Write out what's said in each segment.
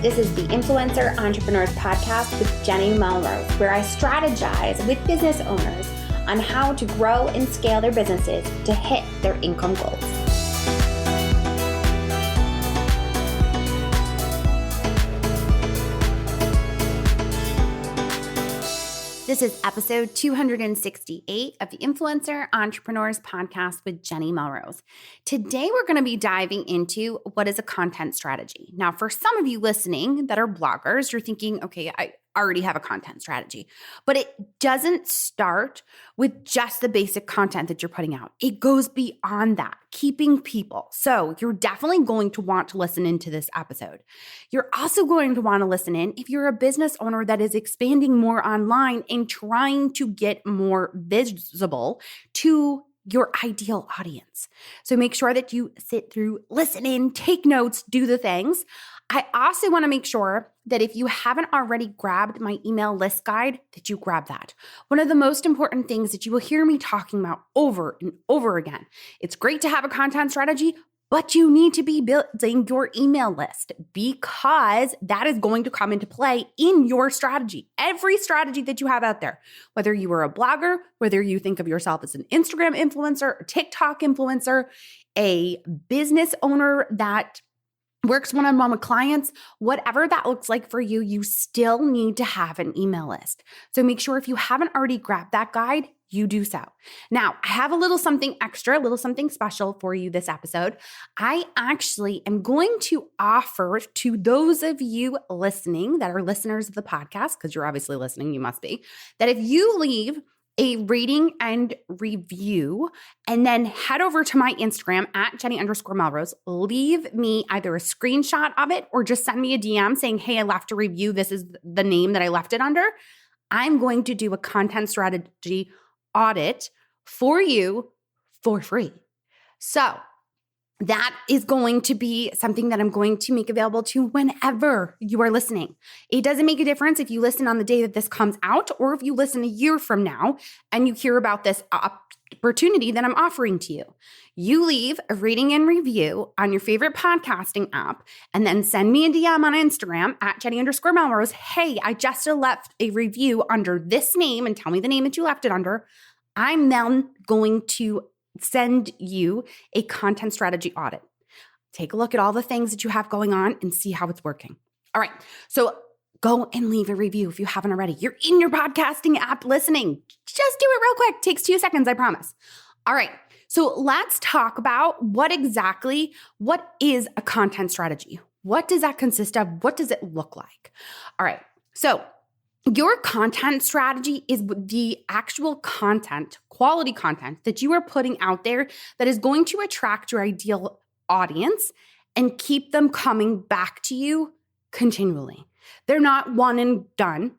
This is the Influencer Entrepreneurs Podcast with Jenny Melrose, where I strategize with business owners on how to grow and scale their businesses to hit their income goals. This is episode 268 of the Influencer Entrepreneurs Podcast with Jenny Melrose. Today, we're going to be diving into what is a content strategy. Now, for some of you listening that are bloggers, you're thinking, okay, I already have a content strategy, but it doesn't start with just the basic content that you're putting out. It goes beyond that, keeping people. So you're definitely going to want to listen into this episode. You're also going to want to listen in if you're a business owner that is expanding more online and trying to get more visible to your ideal audience. So make sure that you sit through, listen in, take notes, do the things. I also want to make sure that if you haven't already grabbed my email list guide, that you grab that. One of the most important things that you will hear me talking about over and over again. It's great to have a content strategy, but you need to be building your email list because that is going to come into play in your strategy. Every strategy that you have out there, whether you are a blogger, whether you think of yourself as an Instagram influencer, a TikTok influencer, a business owner that works one-on-one with clients, whatever that looks like for you, you still need to have an email list. So make sure if you haven't already grabbed that guide, you do so. Now, I have a little something extra, a little something special for you this episode. I actually am going to offer to those of you listening that are listeners of the podcast, because you're obviously listening, you must be, that if you leave a rating and review, and then head over to my Instagram at Jenny_Melrose. Leave me either a screenshot of it or just send me a DM saying, hey, I left a review. This is the name that I left it under. I'm going to do a content strategy audit for you for free. So that is going to be something that I'm going to make available to whenever you are listening. It doesn't make a difference if you listen on the day that this comes out or if you listen a year from now and you hear about this opportunity that I'm offering to you. You leave a rating and review on your favorite podcasting app and then send me a DM on Instagram at Jenny_Melrose. Hey, I just left a review under this name and tell me the name that you left it under. I'm then going to send you a content strategy audit. Take a look at all the things that you have going on and see how it's working. All right. So go and leave a review if you haven't already. You're in your podcasting app listening. Just do it real quick. Takes 2 seconds, I promise. All right. So let's talk about what is a content strategy? What does that consist of? What does it look like? All right. So your content strategy is the actual content, quality content that you are putting out there that is going to attract your ideal audience and keep them coming back to you continually. They're not one and done.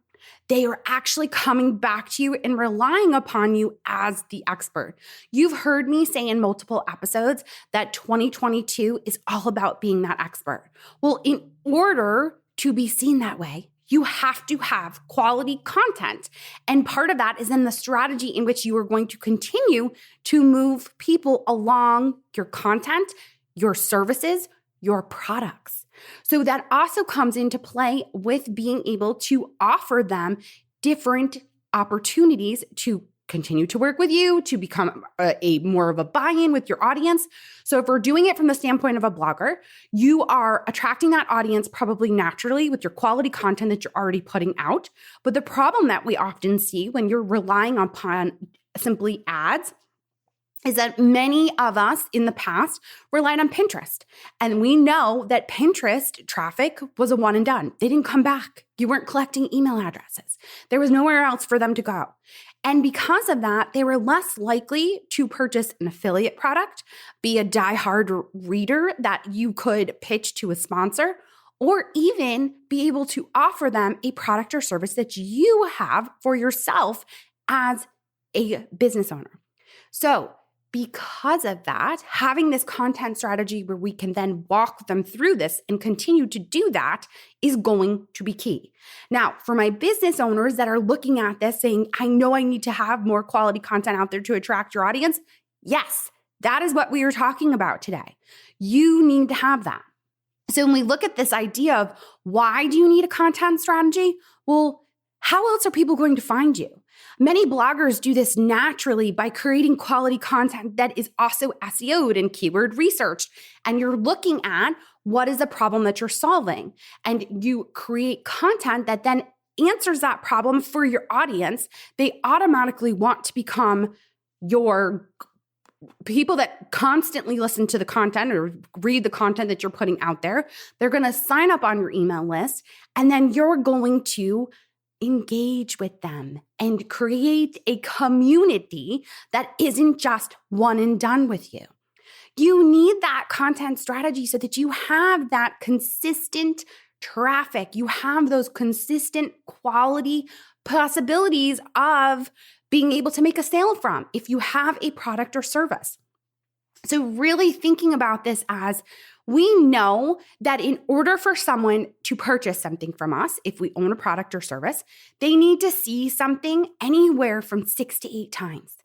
They are actually coming back to you and relying upon you as the expert. You've heard me say in multiple episodes that 2022 is all about being that expert. Well, in order to be seen that way, you have to have quality content. And part of that is in the strategy in which you are going to continue to move people along your content, your services, your products. So that also comes into play with being able to offer them different opportunities to continue to work with you, to become a more of a buy-in with your audience. So if we're doing it from the standpoint of a blogger, you are attracting that audience probably naturally with your quality content that you're already putting out. But the problem that we often see when you're relying upon simply ads is that many of us in the past relied on Pinterest. And we know that Pinterest traffic was a one and done. They didn't come back. You weren't collecting email addresses. There was nowhere else for them to go. And because of that, they were less likely to purchase an affiliate product, be a diehard reader that you could pitch to a sponsor, or even be able to offer them a product or service that you have for yourself as a business owner. So because of that, having this content strategy where we can then walk them through this and continue to do that is going to be key. Now, for my business owners that are looking at this saying, I know I need to have more quality content out there to attract your audience. Yes, that is what we are talking about today. You need to have that. So when we look at this idea of why do you need a content strategy? Well, how else are people going to find you? Many bloggers do this naturally by creating quality content that is also SEO'd and keyword researched. And you're looking at what is the problem that you're solving. And you create content that then answers that problem for your audience. They automatically want to become your people that constantly listen to the content or read the content that you're putting out there. They're going to sign up on your email list, and then you're going to engage with them and create a community that isn't just one and done with you. You need that content strategy so that you have that consistent traffic. You have those consistent quality possibilities of being able to make a sale from if you have a product or service. So really thinking about this as we know that in order for someone to purchase something from us, if we own a product or service, they need to see something anywhere from 6 to 8 times.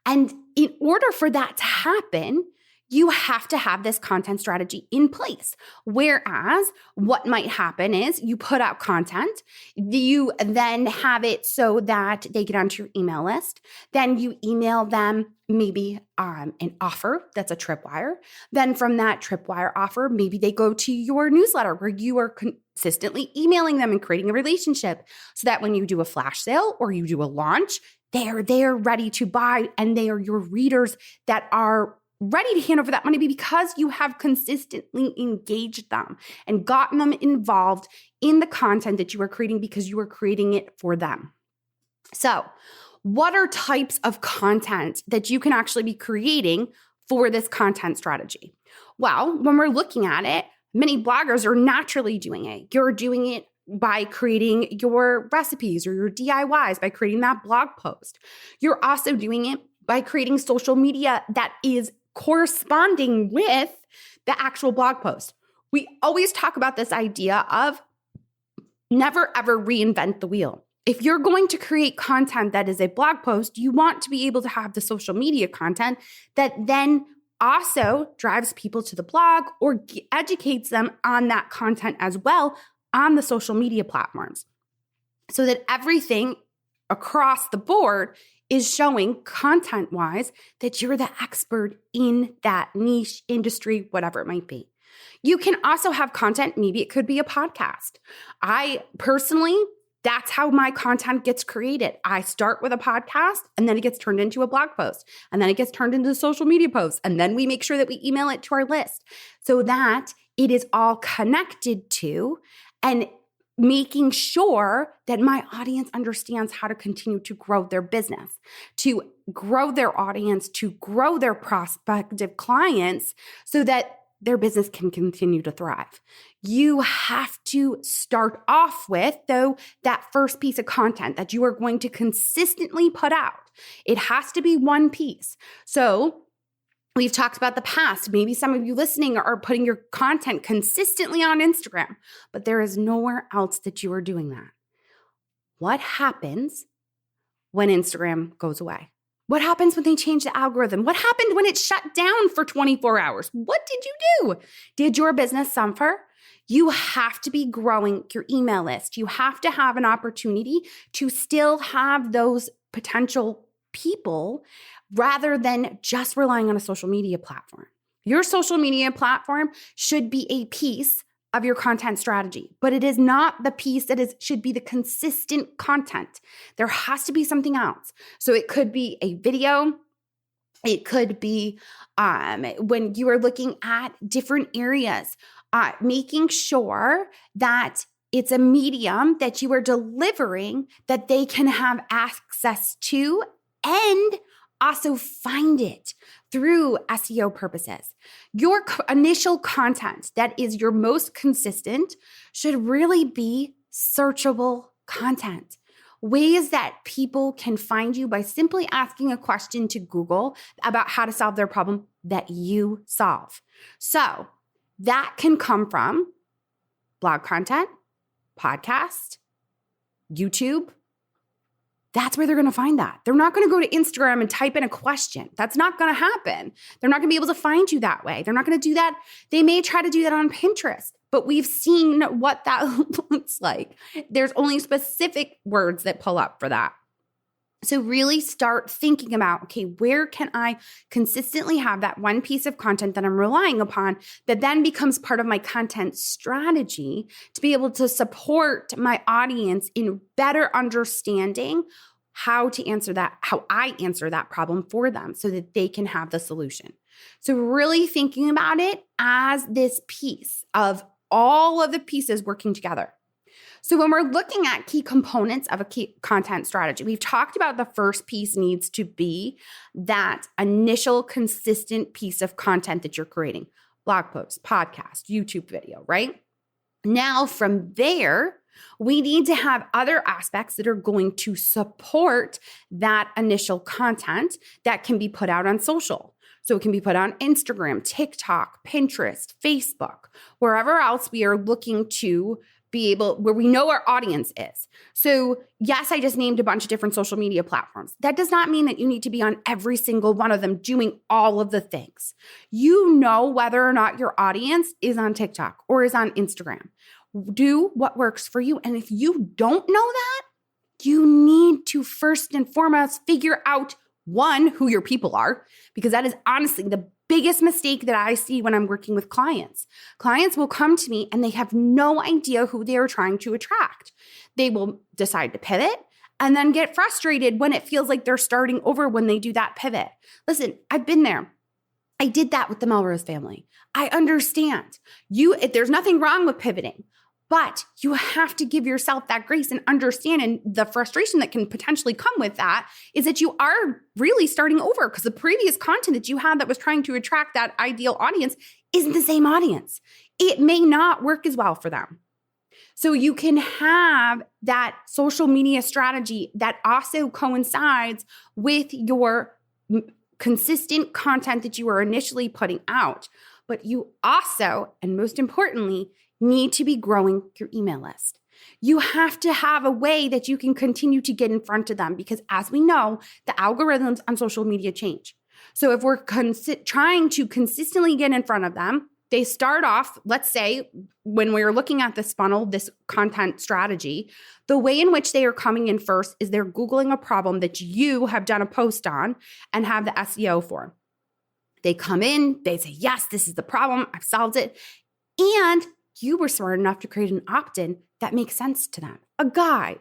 And in order for that to happen, you have to have this content strategy in place. Whereas what might happen is you put out content, you then have it so that they get onto your email list. Then you email them maybe an offer that's a tripwire. Then from that tripwire offer, maybe they go to your newsletter where you are consistently emailing them and creating a relationship so that when you do a flash sale or you do a launch, they are there ready to buy and they are your readers that are ready to hand over that money because you have consistently engaged them and gotten them involved in the content that you are creating because you are creating it for them. So, what are types of content that you can actually be creating for this content strategy? Well, when we're looking at it, many bloggers are naturally doing it. You're doing it by creating your recipes or your DIYs, by creating that blog post. You're also doing it by creating social media that is corresponding with the actual blog post. We always talk about this idea of never ever reinvent the wheel. If you're going to create content that is a blog post, you want to be able to have the social media content that then also drives people to the blog or educates them on that content as well on the social media platforms, so that everything across the board is showing content-wise that you're the expert in that niche industry, whatever it might be. You can also have content, maybe it could be a podcast. I personally, that's how my content gets created. I start with a podcast and then it gets turned into a blog post and then it gets turned into a social media post. And then we make sure that we email it to our list so that it is all connected to and making sure that my audience understands how to continue to grow their business, to grow their audience, to grow their prospective clients so that their business can continue to thrive. You have to start off with, though, that first piece of content that you are going to consistently put out. It has to be one piece. So we've talked about the past. Maybe some of you listening are putting your content consistently on Instagram, but there is nowhere else that you are doing that. What happens when Instagram goes away? What happens when they change the algorithm? What happened when it shut down for 24 hours? What did you do? Did your business suffer? You have to be growing your email list. You have to have an opportunity to still have those potential people rather than just relying on a social media platform. Your social media platform should be a piece of your content strategy, but it is not the piece that should be the consistent content. There has to be something else. So it could be a video. It could be when you are looking at different areas, making sure that it's a medium that you are delivering that they can have access to and also find it through SEO purposes. Your initial content that is your most consistent should really be searchable content. ways that people can find you by simply asking a question to Google about how to solve their problem that you solve. So that can come from blog content, podcast, YouTube. That's where they're going to find that. They're not going to go to Instagram and type in a question. That's not going to happen. They're not going to be able to find you that way. They're not going to do that. They may try to do that on Pinterest, but we've seen what that looks like. There's only specific words that pull up for that. So really start thinking about, okay, where can I consistently have that one piece of content that I'm relying upon that then becomes part of my content strategy to be able to support my audience in better understanding how I answer that problem for them so that they can have the solution. So really thinking about it as this piece of all of the pieces working together. So when we're looking at key components of a key content strategy, we've talked about the first piece needs to be that initial consistent piece of content that you're creating. Blog post, podcast, YouTube video, right? Now from there, we need to have other aspects that are going to support that initial content that can be put out on social. So it can be put on Instagram, TikTok, Pinterest, Facebook, wherever else we are looking to be able, where we know our audience is. So yes, I just named a bunch of different social media platforms. That does not mean that you need to be on every single one of them doing all of the things. You know whether or not your audience is on TikTok or is on Instagram. Do what works for you. And if you don't know that, you need to first and foremost figure out, one, who your people are, because that is honestly the biggest mistake that I see when I'm working with clients. Clients will come to me and they have no idea who they are trying to attract. They will decide to pivot and then get frustrated when it feels like they're starting over when they do that pivot. Listen, I've been there. I did that with the Melrose family. I understand. There's nothing wrong with pivoting, but you have to give yourself that grace and understand. And the frustration that can potentially come with that is that you are really starting over because the previous content that you had that was trying to attract that ideal audience isn't the same audience. It may not work as well for them. So you can have that social media strategy that also coincides with your consistent content that you are initially putting out. But you also, and most importantly, need to be growing your email list. You have to have a way that you can continue to get in front of them because as we know, the algorithms on social media change. So if we're trying to consistently get in front of them, they start off, let's say, when we're looking at this funnel, this content strategy, the way in which they are coming in first is they're Googling a problem that you have done a post on and have the SEO for. They come in, they say, yes, this is the problem, I've solved it. And you were smart enough to create an opt-in that makes sense to them, a guide,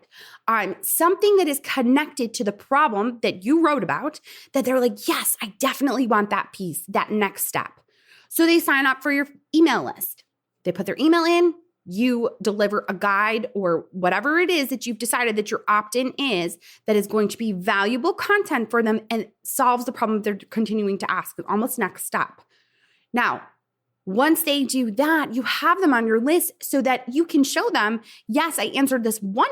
something that is connected to the problem that you wrote about, that they're like, yes, I definitely want that piece, that next step. So they sign up for your email list. They put their email in, you deliver a guide or whatever it is that you've decided that your opt-in is that is going to be valuable content for them and solves the problem they're continuing to ask, almost next step. Now, once they do that, you have them on your list so that you can show them, yes, I answered this one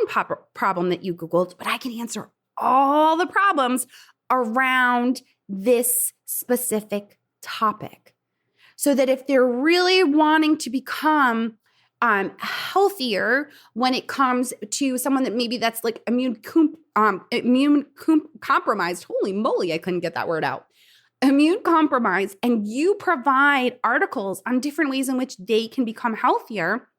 problem that you Googled, but I can answer all the problems around this specific topic. So that if they're really wanting to become healthier when it comes to someone that maybe that's like immune compromised, holy moly, I couldn't get that word out. Immune compromised, and you provide articles on different ways in which they can become healthier,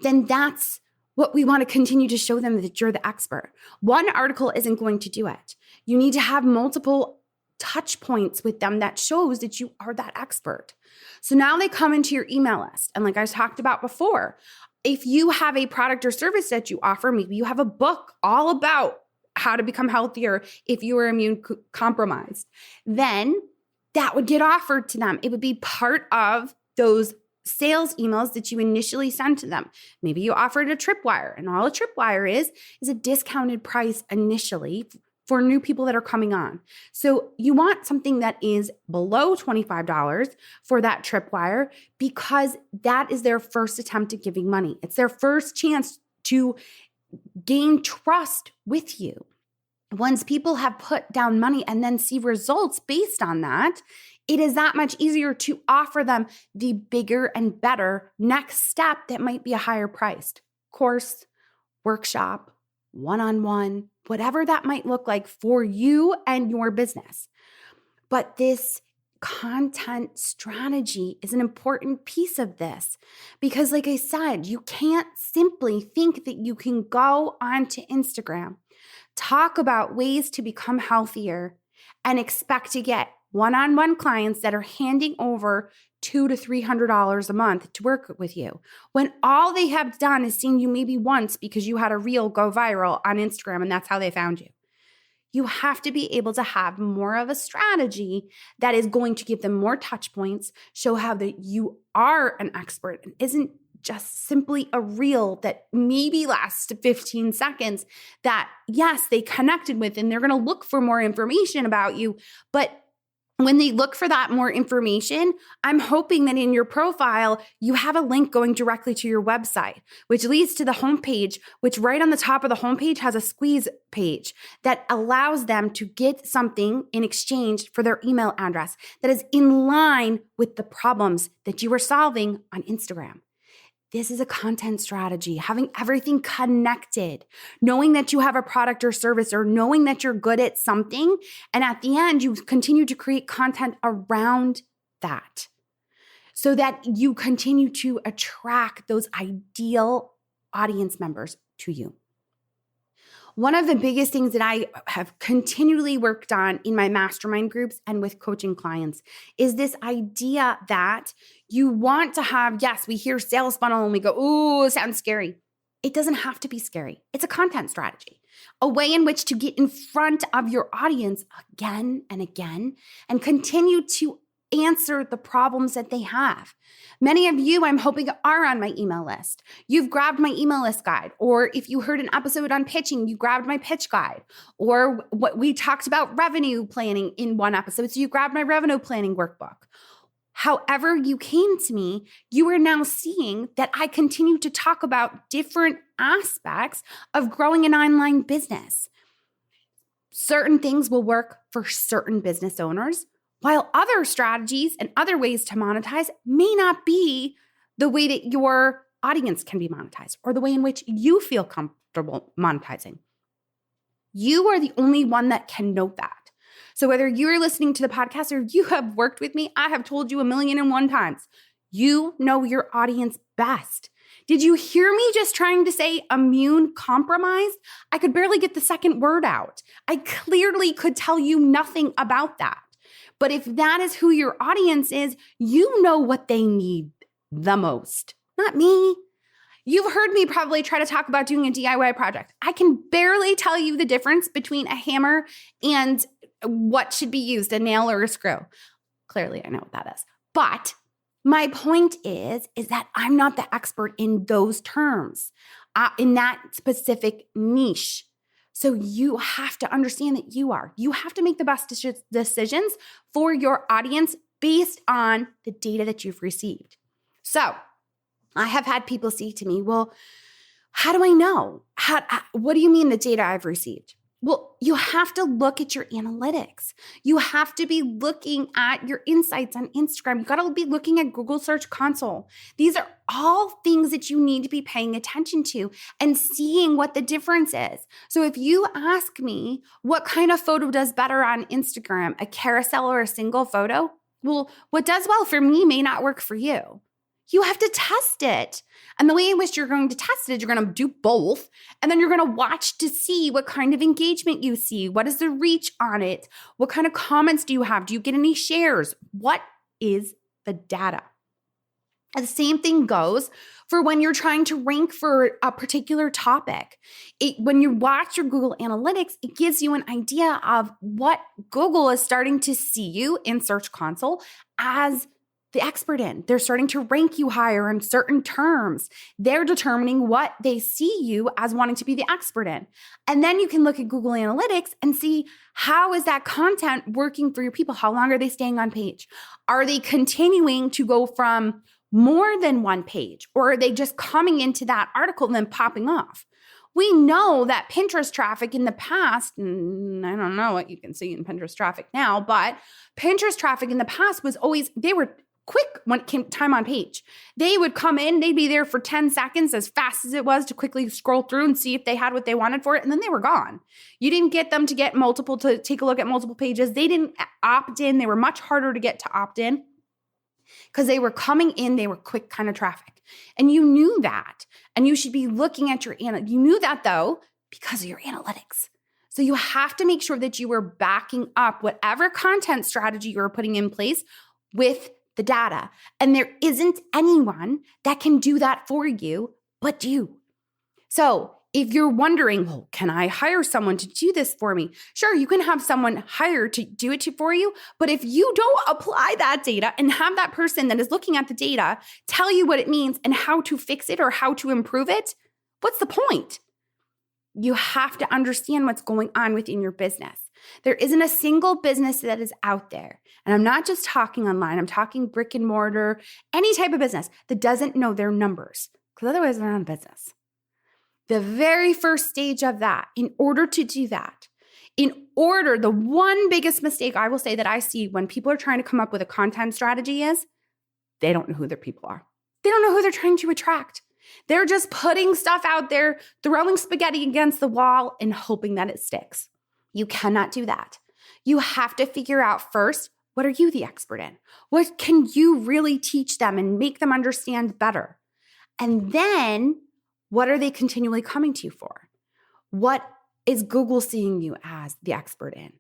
then that's what we want to continue to show them, that you're the expert. One article isn't going to do it. You need to have multiple touch points with them that shows that you are that expert. So now they come into your email list. And like I talked about before, if you have a product or service that you offer, maybe you have a book all about how to become healthier if you are immune compromised, then that would get offered to them. It would be part of those sales emails that you initially send to them. Maybe you offered a tripwire, and all a tripwire is a discounted price initially for new people that are coming on. So you want something that is below $25 for that tripwire because that is their first attempt at giving money. It's their first chance to gain trust with you. Once people have put down money and then see results based on that, it is that much easier to offer them the bigger and better next step that might be a higher priced course, workshop, one-on-one, whatever that might look like for you and your business. But this content strategy is an important piece of this because, like I said, you can't simply think that you can go onto Instagram, talk about ways to become healthier, and expect to get one-on-one clients that are handing over $200 to $300 a month to work with you, when all they have done is seen you maybe once because you had a reel go viral on Instagram and that's how they found you. You have to be able to have more of a strategy that is going to give them more touch points, show how that you are an expert and isn't just simply a reel that maybe lasts 15 seconds that, yes, they connected with and they're going to look for more information about you. But when they look for that more information, I'm hoping that in your profile, you have a link going directly to your website, which leads to the homepage, which right on the top of the homepage has a squeeze page that allows them to get something in exchange for their email address that is in line with the problems that you are solving on Instagram. This is a content strategy, having everything connected, knowing that you have a product or service or knowing that you're good at something. And at the end, you continue to create content around that so that you continue to attract those ideal audience members to you. One of the biggest things that I have continually worked on in my mastermind groups and with coaching clients is this idea that you want to have, yes, we hear sales funnel and we go, ooh, it sounds scary. It doesn't have to be scary. It's a content strategy, a way in which to get in front of your audience again and again and continue to answer the problems that they have. Many of you, I'm hoping, are on my email list. You've grabbed my email list guide, or if you heard an episode on pitching, you grabbed my pitch guide, or what we talked about revenue planning in one episode, so you grabbed my revenue planning workbook. However you came to me, you are now seeing that I continue to talk about different aspects of growing an online business. Certain things will work for certain business owners, while other strategies and other ways to monetize may not be the way that your audience can be monetized or the way in which you feel comfortable monetizing. You are the only one that can know that. So whether you're listening to the podcast or you have worked with me, I have told you 1,000,001 times, you know your audience best. Did you hear me just trying to say immune compromised? I could barely get the second word out. I clearly could tell you nothing about that. But if that is who your audience is, you know what they need the most, not me. You've heard me probably try to talk about doing a DIY project. I can barely tell you the difference between a hammer and what should be used, a nail or a screw. Clearly, I know what that is. But my point is that I'm not the expert in those terms, in that specific niche. So you have to understand that you are. You have to make the best decisions for your audience based on the data that you've received. So I have had people say to me, well, how do I know? What do you mean the data I've received? Well, you have to look at your analytics. You have to be looking at your insights on Instagram. You got to be looking at Google Search Console. These are all things that you need to be paying attention to and seeing what the difference is. So if you ask me what kind of photo does better on Instagram, a carousel or a single photo, well, what does well for me may not work for you. You have to test it. And the way in which you're going to test it is you're going to do both. And then you're going to watch to see what kind of engagement you see. What is the reach on it? What kind of comments do you have? Do you get any shares? What is the data? And the same thing goes for when you're trying to rank for a particular topic. When you watch your Google Analytics, it gives you an idea of what Google is starting to see you in Search Console as the expert in. They're starting to rank you higher in certain terms. They're determining what they see you as wanting to be the expert in. And then you can look at Google Analytics and see how is that content working for your people? How long are they staying on page? Are they continuing to go from more than one page? Or are they just coming into that article and then popping off? We know that Pinterest traffic in the past, and I don't know what you can see in Pinterest traffic now, but Pinterest traffic in the past was always, they were quick when it came time on page. They would come in, they'd be there for 10 seconds as fast as it was to quickly scroll through and see if they had what they wanted for it, and then they were gone. You didn't get them to get to take a look at multiple pages. They didn't opt in. They were much harder to get to opt in because they were coming in, they were quick kind of traffic. And you knew that. And you should be looking at you knew that though, because of your analytics. So you have to make sure that you were backing up whatever content strategy you were putting in place with the data. And there isn't anyone that can do that for you but you. So if you're wondering, well, can I hire someone to do this for me? Sure, you can have someone hired to do it for you. But if you don't apply that data and have that person that is looking at the data tell you what it means and how to fix it or how to improve it, what's the point? You have to understand what's going on within your business. There isn't a single business that is out there. And I'm not just talking online. I'm talking brick and mortar, any type of business that doesn't know their numbers, because otherwise they're not a business. The very first stage of that, in order to do that, the one biggest mistake I will say that I see when people are trying to come up with a content strategy is they don't know who their people are. They don't know who they're trying to attract. They're just putting stuff out there, throwing spaghetti against the wall and hoping that it sticks. You cannot do that. You have to figure out first, what are you the expert in? What can you really teach them and make them understand better? And then what are they continually coming to you for? What is Google seeing you as the expert in?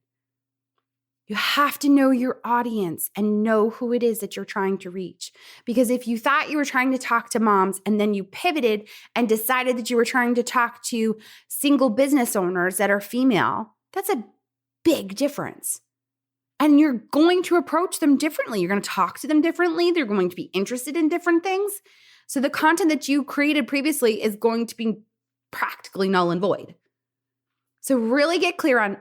You have to know your audience and know who it is that you're trying to reach. Because if you thought you were trying to talk to moms and then you pivoted and decided that you were trying to talk to single business owners that are female, that's a big difference. And you're going to approach them differently. You're going to talk to them differently. They're going to be interested in different things. So the content that you created previously is going to be practically null and void. So really get clear on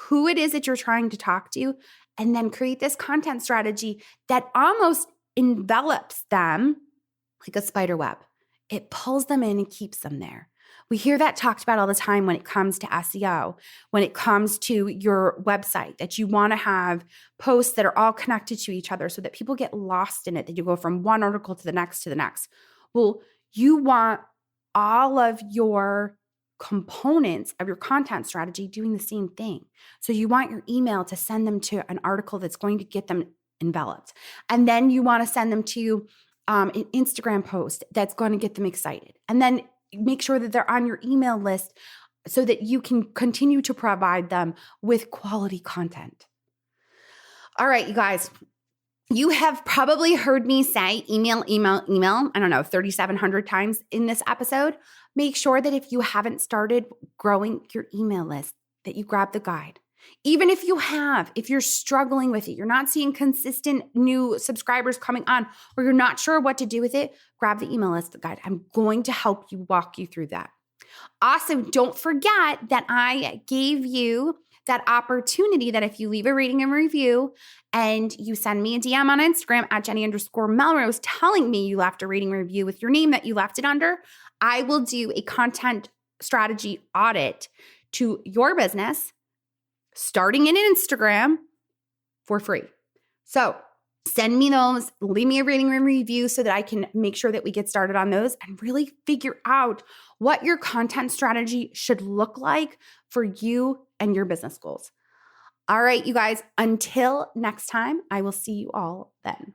who it is that you're trying to talk to, and then create this content strategy that almost envelops them like a spider web. It pulls them in and keeps them there. We hear that talked about all the time when it comes to SEO, when it comes to your website, that you want to have posts that are all connected to each other so that people get lost in it, that you go from one article to the next to the next. Well, you want all of your components of your content strategy doing the same thing. So you want your email to send them to an article that's going to get them enveloped. And then you want to send them to an Instagram post that's going to get them excited. And then make sure that they're on your email list so that you can continue to provide them with quality content. All right, you guys. You have probably heard me say email, I don't know, 3,700 times in this episode. Make sure that if you haven't started growing your email list, that you grab the guide. Even if you have, if you're struggling with it, you're not seeing consistent new subscribers coming on, or you're not sure what to do with it, grab the email list guide. I'm going to help you walk you through that. Also, don't forget that I gave you that opportunity that if you leave a rating and review and you send me a DM on Instagram at Jenny_Melrose telling me you left a rating review with your name that you left it under, I will do a content strategy audit to your business starting in Instagram for free. So send me those, leave me a rating and review so that I can make sure that we get started on those and really figure out what your content strategy should look like for you and your business goals. All right, you guys, until next time, I will see you all then.